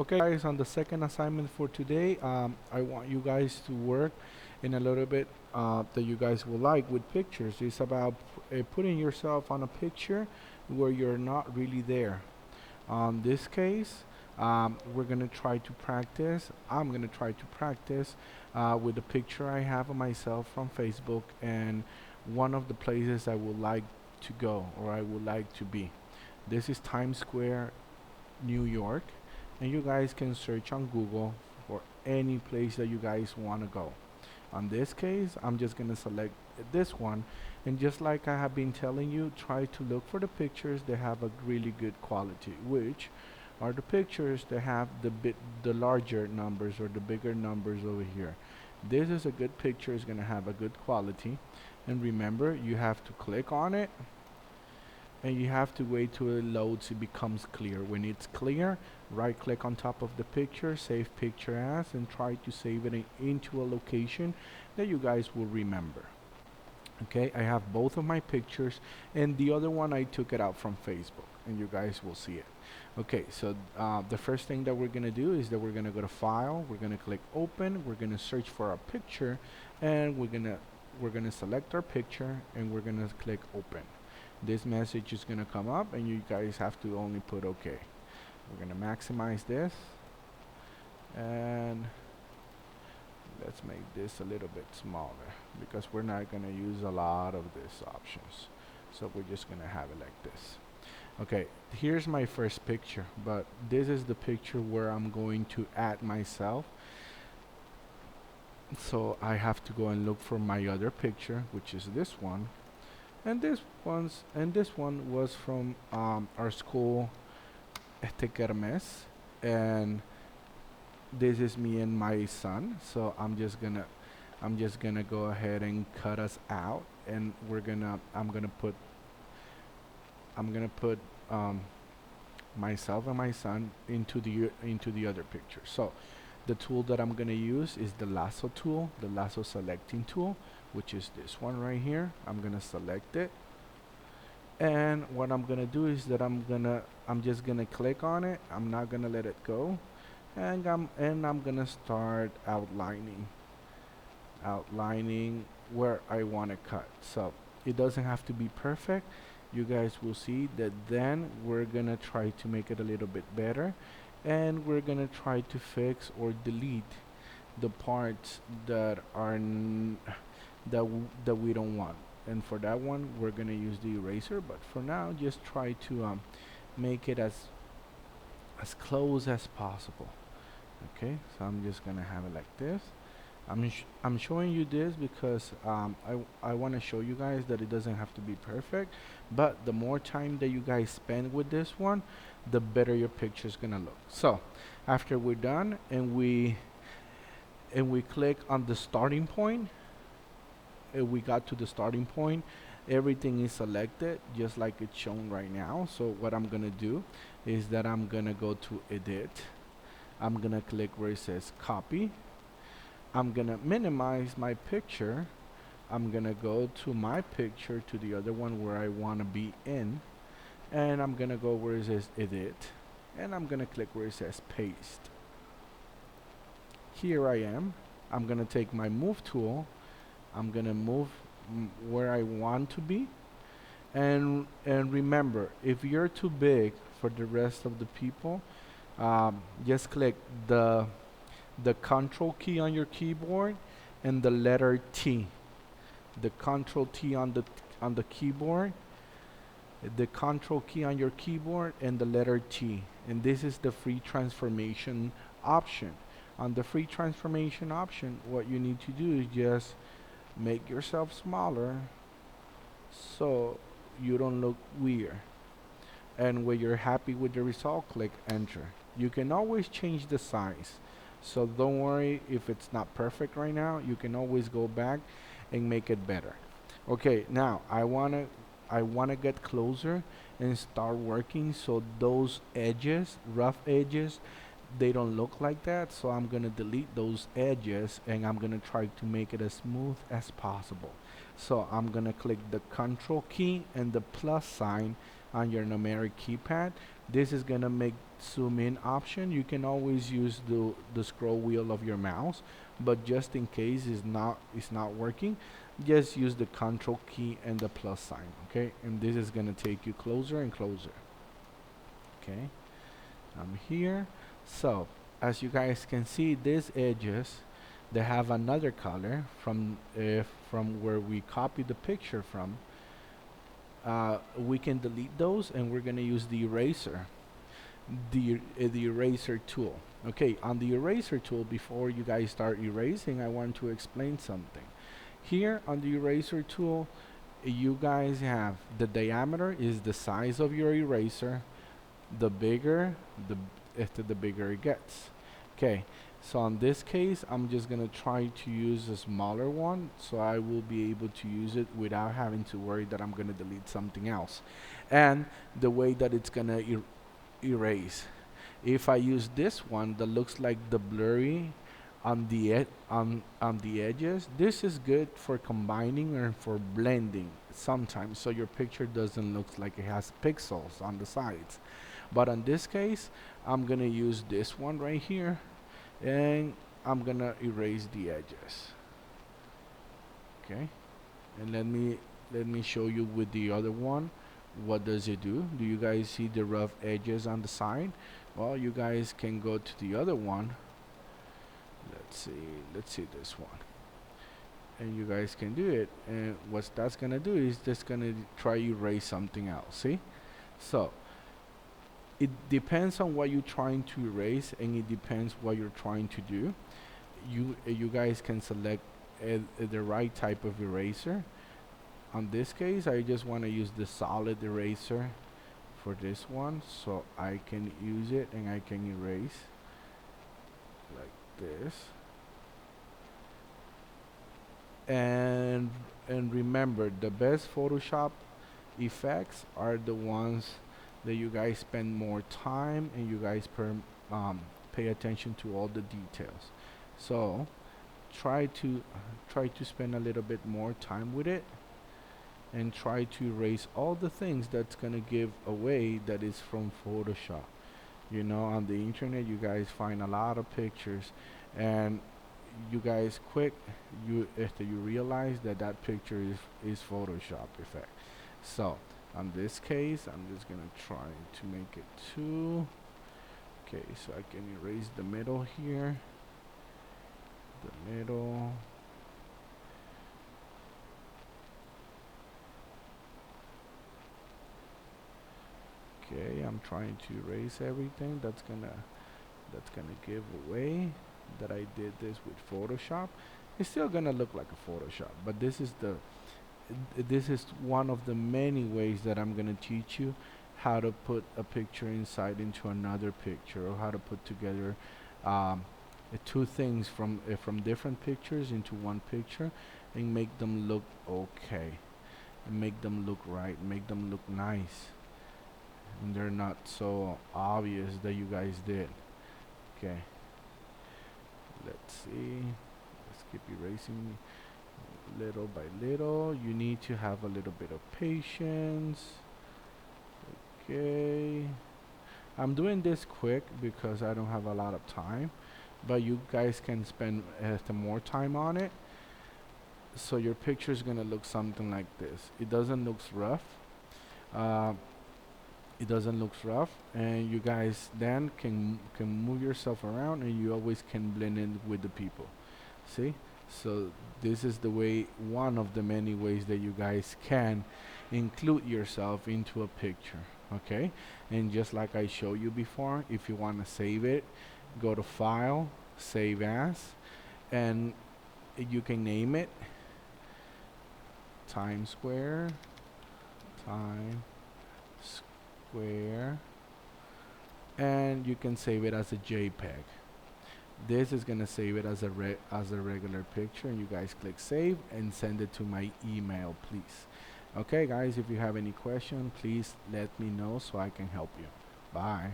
Okay, guys, on the second assignment for today, I want you guys to work in a little bit that you guys will like with pictures. It's about putting yourself on a picture where you're not really there. On this case, we're gonna try to practice. I'm gonna try to practice with the picture I have of myself from Facebook and one of the places I would like to go or I would like to be. This is Times Square, New York, and you guys can search on Google for any place that you guys want to go. On this case, I'm just gonna select this one, and just like I have been telling you, try to look for the pictures that have a really good quality, which are the pictures that have the larger numbers or the bigger numbers over here. This is a good picture, it's gonna have a good quality, and remember, you have to click on it and you have to wait till it loads, it becomes clear. When it's clear, right click on top of the picture, save picture as, and try to save it into a location that you guys will remember. Okay, I have both of my pictures, and the other one I took it out from Facebook, and you guys will see it. Okay, so the first thing that we're gonna do is that we're gonna go to File, we're gonna click Open, we're gonna search for our picture, and we're gonna select our picture, and we're gonna click Open. This message is gonna come up, and you guys have to only put OK. We're gonna maximize this, and let's make this a little bit smaller because we're not gonna use a lot of these options. So we're just gonna have it like this. Okay, here's my first picture, but this is the picture where I'm going to add myself. So I have to go and look for my other picture, which is this one. And this one was from our school, Kermes, and this is me and my son. So I'm just gonna go ahead and cut us out, and I'm gonna put myself and my son into the other picture. So the tool that I'm gonna use is the lasso tool, the lasso selecting tool, which is this one right here. I'm gonna select it, and what I'm gonna do is that I'm just gonna click on it. I'm not gonna let it go, and I'm gonna start outlining where I want to cut. So it doesn't have to be perfect. You guys will see that then we're gonna try to make it a little bit better, and we're gonna try to fix or delete the parts that that we don't want. And for that one, we're gonna use the eraser. But for now, just try to make it as close as possible. Okay, so I'm just gonna have it like this. I'm showing you this because I want to show you guys that it doesn't have to be perfect, but the more time that you guys spend with this one, the better your picture is gonna look. So after we're done and we click on the starting point, we got to the starting point, everything is selected just like it's shown right now. So what I'm gonna do is that I'm gonna go to Edit. I'm gonna click where it says Copy. I'm gonna minimize my picture. I'm gonna go to my picture, to the other one where I wanna be in, and I'm gonna go where it says Edit, and I'm gonna click where it says Paste. Here I am. I'm gonna take my Move tool. I'm gonna move where I want to be, and remember, if you're too big for the rest of the people, just click the control key on your keyboard and the letter T. The control T on the keyboard, the control key on your keyboard, and the letter T. And this is the free transformation option. On the free transformation option, what you need to do is just make yourself smaller so you don't look weird. And when you're happy with the result, click enter. You can always change the size, so don't worry if it's not perfect right now. You can always go back and make it better. Okay, now I wanna get closer and start working so those edges, rough edges, they don't look like that. So I'm gonna delete those edges, and I'm gonna try to make it as smooth as possible. So I'm gonna click the control key and the plus sign on your numeric keypad. This is gonna make zoom in option. You can always use the scroll wheel of your mouse, but just in case it's not working, just use the control key and the plus sign. Okay, and this is gonna take you closer and closer. Okay, I'm here. So as you guys can see, these edges, they have another color from where we copied the picture from. We can delete those, and we're gonna use the eraser, the eraser tool. Okay, on the eraser tool, before you guys start erasing, I want to explain something. Here on the eraser tool, you guys have the diameter is the size of your eraser. The bigger, the bigger it gets. Okay, so in this case, I'm just gonna try to use a smaller one, so I will be able to use it without having to worry that I'm gonna delete something else. And the way that it's gonna erase. If I use this one that looks like the blurry on the edges, this is good for combining or for blending sometimes, so your picture doesn't look like it has pixels on the sides. But in this case, I'm gonna use this one right here, and I'm gonna erase the edges. Okay, and let me show you with the other one. What does it do? Do you guys see the rough edges on the side? Well, you guys can go to the other one. Let's see this one, and you guys can do it. And what that's gonna do is just gonna try erase something else. See, so it depends on what you're trying to erase, and it depends what you're trying to do. You guys can select the right type of eraser. On this case, I just want to use the solid eraser for this one, so I can use it and I can erase like this. And remember, the best Photoshop effects are the ones that you guys spend more time and you guys pay attention to all the details. So try to spend a little bit more time with it, and try to erase all the things that's gonna give away that is from Photoshop. You know, on the internet you guys find a lot of pictures, and you guys after you realize that that picture is Photoshop effect. So on this case, I'm just gonna try to make it 2. Okay, so I can erase the middle here, the middle. Okay, I'm trying to erase everything that's gonna give away that I did this with Photoshop. It's still gonna look like a Photoshop, but this is one of the many ways that I'm gonna teach you how to put a picture inside into another picture, or how to put together two things from different pictures into one picture, and make them look okay, and make them look right, make them look nice, and they're not so obvious that you guys did. Okay, let's see, let's keep erasing little by little. You need to have a little bit of patience. Okay, I'm doing this quick because I don't have a lot of time, but you guys can spend more time on it, so your picture is gonna look something like this. It doesn't look rough. uh, it doesn't look rough, and you guys then can move yourself around, and you always can blend in with the people. See, so this is the way, one of the many ways that you guys can include yourself into a picture. Okay, and just like I showed you before, if you want to save it, go to File, Save As, and you can name it Times Square, and you can save it as a JPEG. This is gonna save it as a regular picture, and you guys click save and send it to my email, please. Okay guys, if you have any question, please let me know so I can help you. Bye.